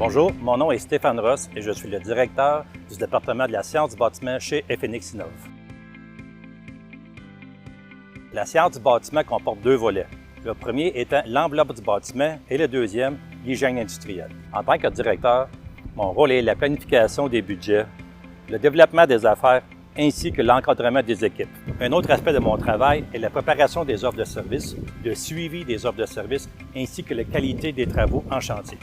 Bonjour, mon nom est Stéphane Ross et je suis le directeur du département de la science du bâtiment chez FNX Innov. La science du bâtiment comporte deux volets. Le premier étant l'enveloppe du bâtiment et le deuxième, l'hygiène industrielle. En tant que directeur, mon rôle est la planification des budgets, le développement des affaires ainsi que l'encadrement des équipes. Un autre aspect de mon travail est la préparation des offres de services, le suivi des offres de services ainsi que la qualité des travaux en chantier.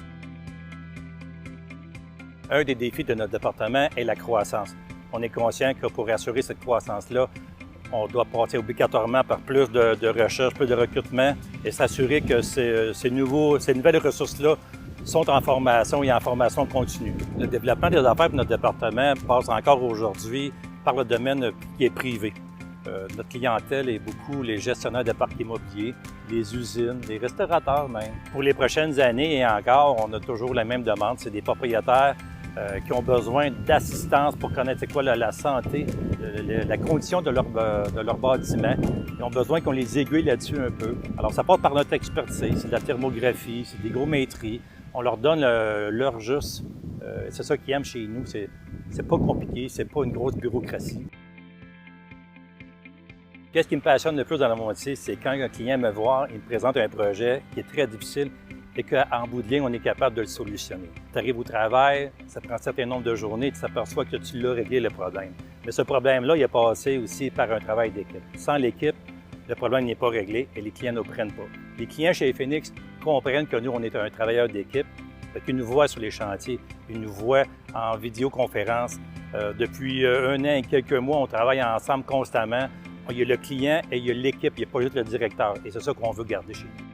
Un des défis de notre département est la croissance. On est conscient que pour assurer cette croissance-là, on doit passer obligatoirement par plus de recherche, plus de recrutement et s'assurer que ces nouvelles ressources-là sont en formation et en formation continue. Le développement des affaires de notre département passe encore aujourd'hui par le domaine qui est privé. Notre clientèle est beaucoup les gestionnaires de parcs immobiliers, les usines, les restaurateurs même. Pour les prochaines années et encore, on a toujours la même demande, c'est des propriétaires qui ont besoin d'assistance pour connaître c'est quoi la santé, la condition de leur bâtiment. Ils ont besoin qu'on les aiguille là-dessus un peu. Alors ça passe par notre expertise, c'est de la thermographie, c'est des hygrométries. On leur donne l'heure juste. C'est ça qu'ils aiment chez nous. C'est pas compliqué, c'est pas une grosse bureaucratie. Qu'est-ce qui me passionne le plus dans mon métier, c'est quand un client me voit, il me présente un projet qui est très difficile et qu'en bout de ligne, on est capable de le solutionner. Tu arrives au travail, ça prend un certain nombre de journées, et tu t'aperçois que tu l'as réglé le problème. Mais ce problème-là, il est passé aussi par un travail d'équipe. Sans l'équipe, le problème n'est pas réglé et les clients ne prennent pas. Les clients chez FNX comprennent que nous, on est un travailleur d'équipe, qu'ils nous voient sur les chantiers, ils nous voient en vidéoconférence. Depuis un an et quelques mois, on travaille ensemble constamment. Il y a le client et il y a l'équipe, il n'y a pas juste le directeur. Et c'est ça qu'on veut garder chez nous.